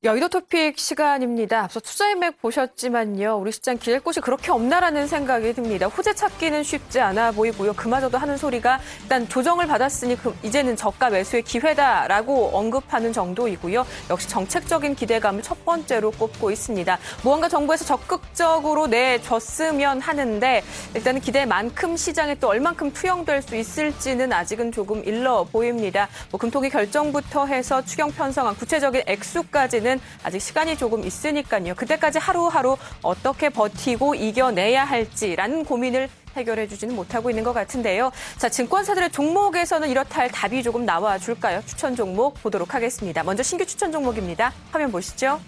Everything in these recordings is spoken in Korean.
여의도 토픽 시간입니다. 앞서 투자의 맥 보셨지만요. 우리 시장 기댈 곳이 그렇게 없나라는 생각이 듭니다. 호재 찾기는 쉽지 않아 보이고요. 그마저도 하는 소리가 일단 조정을 받았으니 이제는 저가 매수의 기회다라고 언급하는 정도이고요. 역시 정책적인 기대감을 첫 번째로 꼽고 있습니다. 무언가 정부에서 적극적으로 내줬으면 하는데 일단은 기대만큼 시장에 또 얼만큼 투영될 수 있을지는 아직은 조금 일러 보입니다. 금토기 결정부터 해서 추경 편성안 구체적인 액수까지는 아직 시간이 조금 있으니까요. 그때까지 하루하루 어떻게 버티고 이겨내야 할지라는 고민을 해결해주지는 못하고 있는 것 같은데요. 자, 증권사들의 종목에서는 이렇다 할 답이 조금 나와줄까요? 추천 종목 보도록 하겠습니다. 먼저 신규 추천 종목입니다. 화면 보시죠.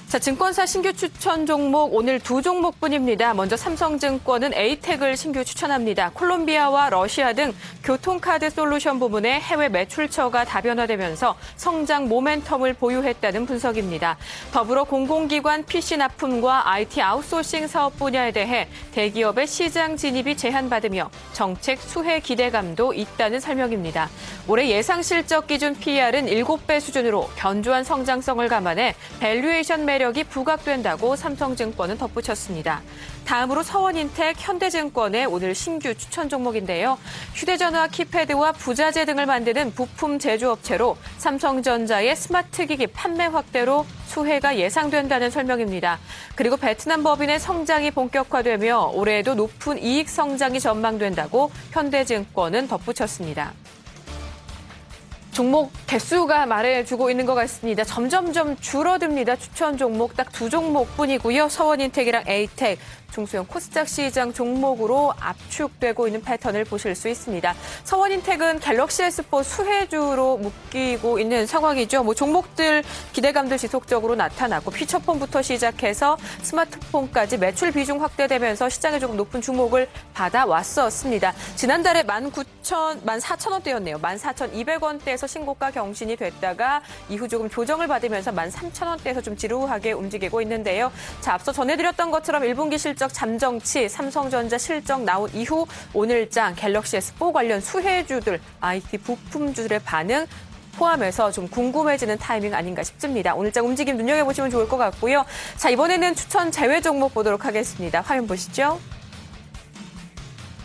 자, 증권사 신규 추천 종목 오늘 두 종목뿐입니다. 먼저 삼성증권은 에이텍을 신규 추천합니다. 콜롬비아와 러시아 등 교통카드 솔루션 부문의 해외 매출처가 다변화되면서 성장 모멘텀을 보유했다는 분석입니다. 더불어 공공기관 PC 납품과 IT 아웃소싱 사업 분야에 대해 대기업의 시장 진입이 제한받으며 정책 수혜 기대감도 있다는 설명입니다. 올해 예상 실적 기준 PER은 7배 수준으로 견조한 성장성을 감안해 밸류에이션 매력이 부각된다고 삼성증권은 덧붙였습니다. 다음으로 서원인텍, 현대증권의 오늘 신규 추천 종목인데요. 휴대전화 키패드와 부자재 등을 만드는 부품 제조업체로 삼성전자의 스마트기기 판매 확대로 수혜가 예상된다는 설명입니다. 그리고 베트남 법인의 성장이 본격화되며 올해에도 높은 이익 성장이 전망된다고 현대증권은 덧붙였습니다. 종목 개수가 말해주고 있는 것 같습니다. 점점점 줄어듭니다. 추천 종목 딱 두 종목뿐이고요. 서원인텍이랑 에이텍, 중소형 코스닥 시장 종목으로 압축되고 있는 패턴을 보실 수 있습니다. 서원인텍은 갤럭시 S4 수혜주로 묶이고 있는 상황이죠. 종목들 기대감도 지속적으로 나타났고 피처폰부터 시작해서 스마트폰까지 매출 비중 확대되면서 시장에 조금 높은 주목을 받아왔었습니다. 지난달에 14,000원대였네요. 14,200원대에서 신고가 경신이 됐다가 이후 조금 조정을 받으면서 13,000원대에서 좀 지루하게 움직이고 있는데요. 자, 앞서 전해드렸던 것처럼 1분기 실적 잠정치, 삼성전자 실적 나온 이후 오늘장 갤럭시 S4 관련 수혜주들, IT 부품주들의 반응 포함해서 좀 궁금해지는 타이밍 아닌가 싶습니다. 오늘장 움직임 눈여겨보시면 좋을 것 같고요. 자, 이번에는 추천 제외 종목 보도록 하겠습니다. 화면 보시죠.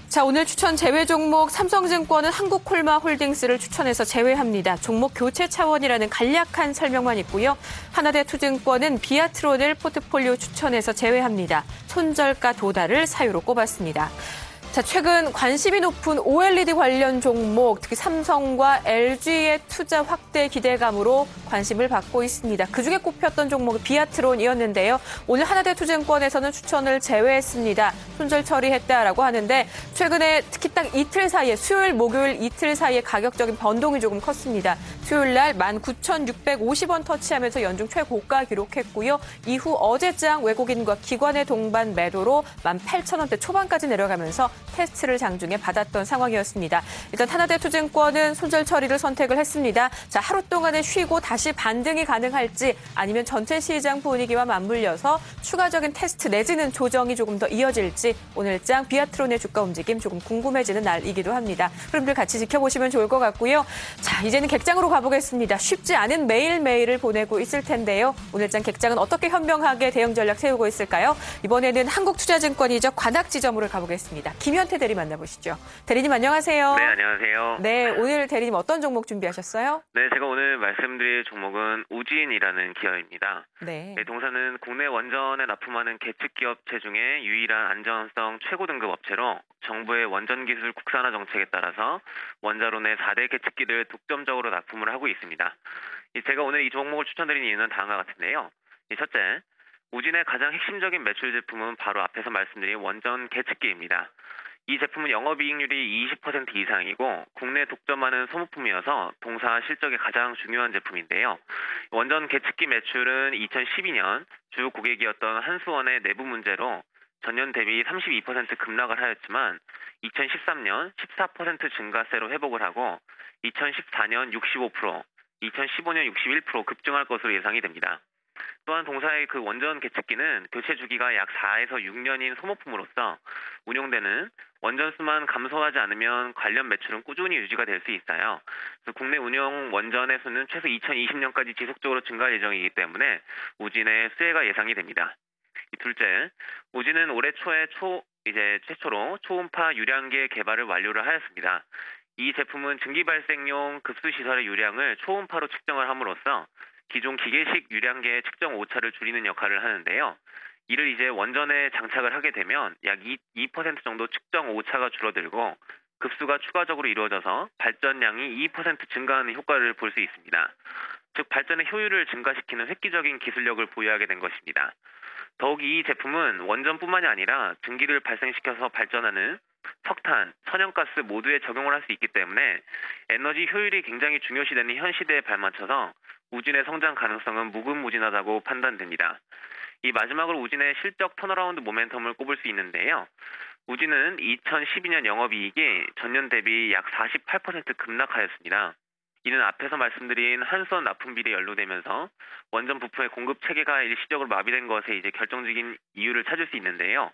자, 오늘 추천 제외 종목 삼성증권은 한국콜마홀딩스를 추천해서 제외합니다. 종목 교체 차원이라는 간략한 설명만 있고요. 하나대투증권은 비아트론을 포트폴리오 추천해서 제외합니다. 손절가 도달을 사유로 꼽았습니다. 자, 최근 관심이 높은 OLED 관련 종목, 특히 삼성과 LG의 투자 확대 기대감으로 관심을 받고 있습니다. 그중에 꼽혔던 종목이 비아트론이었는데요. 오늘 하나대투증권에서는 추천을 제외했습니다. 손절 처리했다라고 하는데 최근에 특히 딱 이틀 사이에 수요일, 목요일 이틀 사이에 가격적인 변동이 조금 컸습니다. 수요일 날 19,650원 터치하면서 연중 최고가 기록했고요. 이후 어제장 외국인과 기관의 동반 매도로 18,000원대 초반까지 내려가면서 테스트를 장중에 받았던 상황이었습니다. 일단 하나대투증권은 손절 처리를 선택을 했습니다. 자, 하루 동안은 쉬고 다시 반등이 가능할지 아니면 전체 시장 분위기와 맞물려서 추가적인 테스트 내지는 조정이 조금 더 이어질지 오늘장 비아트론의 주가 움직임 조금 궁금해지는 날이기도 합니다. 흐름들 같이 지켜보시면 좋을 것 같고요. 자, 이제는 객장으로 가보겠습니다. 쉽지 않은 매일매일을 보내고 있을 텐데요. 오늘장 객장은 어떻게 현명하게 대응 전략 세우고 있을까요? 이번에는 한국투자증권이죠. 관악지점으로 가보겠습니다. 김현태 대리 만나보시죠. 대리님 안녕하세요. 네, 안녕하세요. 네, 오늘 대리님 어떤 종목 준비하셨어요? 네, 제가 오늘 말씀드릴 종목은 우진이라는 기업입니다. 네. 동사는 국내 원전에 납품하는 계측기 업체 중에 유일한 안전성 최고 등급 업체로 정부의 원전 기술 국산화 정책에 따라서 원자로 내 4대 계측기를 독점적으로 납품을 하고 있습니다. 제가 오늘 이 종목을 추천드린 이유는 다음과 같은데요. 첫째, 우진의 가장 핵심적인 매출 제품은 바로 앞에서 말씀드린 원전 계측기입니다. 이 제품은 영업이익률이 20% 이상이고 국내 독점하는 소모품이어서 동사 실적에 가장 중요한 제품인데요. 원전 계측기 매출은 2012년 주 고객이었던 한수원의 내부 문제로 전년 대비 32% 급락을 하였지만 2013년 14% 증가세로 회복을 하고 2014년 65%, 2015년 61% 급증할 것으로 예상이 됩니다. 또한 동사의 그 원전 개측기는 교체 주기가 약 4에서 6년인 소모품으로서 운용되는 원전수만 감소하지 않으면 관련 매출은 꾸준히 유지가 될 수 있어요. 그래서 국내 운용 원전의 수는 최소 2020년까지 지속적으로 증가할 예정이기 때문에 우진의 수혜가 예상이 됩니다. 둘째, 우진은 올해 초에 최초로 초음파 유량계 개발을 완료를 하였습니다. 이 제품은 증기 발생용 급수 시설의 유량을 초음파로 측정을 함으로써 기존 기계식 유량계의 측정 오차를 줄이는 역할을 하는데요. 이를 이제 원전에 장착을 하게 되면 약 2% 정도 측정 오차가 줄어들고 급수가 추가적으로 이루어져서 발전량이 2% 증가하는 효과를 볼 수 있습니다. 즉 발전의 효율을 증가시키는 획기적인 기술력을 보유하게 된 것입니다. 더욱 이 제품은 원전뿐만이 아니라 증기를 발생시켜서 발전하는 석탄, 천연가스 모두에 적용을 할 수 있기 때문에 에너지 효율이 굉장히 중요시되는 현 시대에 발맞춰서 우진의 성장 가능성은 무궁무진하다고 판단됩니다. 이 마지막으로 우진의 실적 턴어라운드 모멘텀을 꼽을 수 있는데요. 우진은 2012년 영업이익이 전년 대비 약 48% 급락하였습니다. 이는 앞에서 말씀드린 한수원 납품비에 연루되면서 원전 부품의 공급 체계가 일시적으로 마비된 것에 이제 결정적인 이유를 찾을 수 있는데요.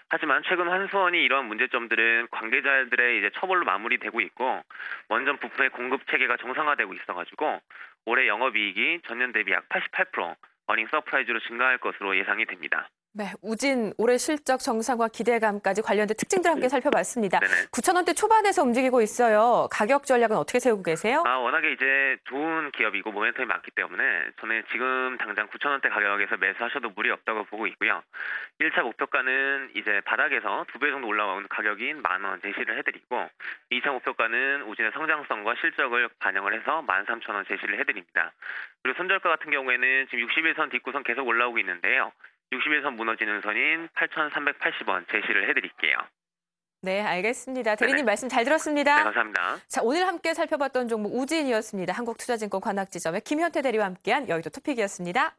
하지만 최근 한수원이 이러한 문제점들은 관계자들의 이제 처벌로 마무리되고 있고 원전 부품의 공급 체계가 정상화되고 있어가지고 올해 영업이익이 전년 대비 약 88% 어닝 서프라이즈로 증가할 것으로 예상이 됩니다. 네, 우진 올해 실적 정상화 기대감까지 관련된 특징들 함께 살펴봤습니다. 네네. 9,000원대 초반에서 움직이고 있어요. 가격 전략은 어떻게 세우고 계세요? 워낙에 이제 좋은 기업이고 모멘텀이 많기 때문에 저는 지금 당장 9,000원대 가격에서 매수하셔도 무리 없다고 보고 있고요. 1차 목표가는 이제 바닥에서 2배 정도 올라온 가격인 10,000원 제시를 해드리고 2차 목표가는 우진의 성장성과 실적을 반영을 해서 13,000원 제시를 해드립니다. 그리고 손절가 같은 경우에는 지금 61선 뒷구선 계속 올라오고 있는데요. 61선 무너지는 선인 8,380원 제시를 해드릴게요. 네, 알겠습니다. 대리님 네네. 말씀 잘 들었습니다. 네, 감사합니다. 자, 오늘 함께 살펴봤던 종목 우진이었습니다. 한국투자증권 관악지점의 김현태 대리와 함께한 여의도 토픽이었습니다.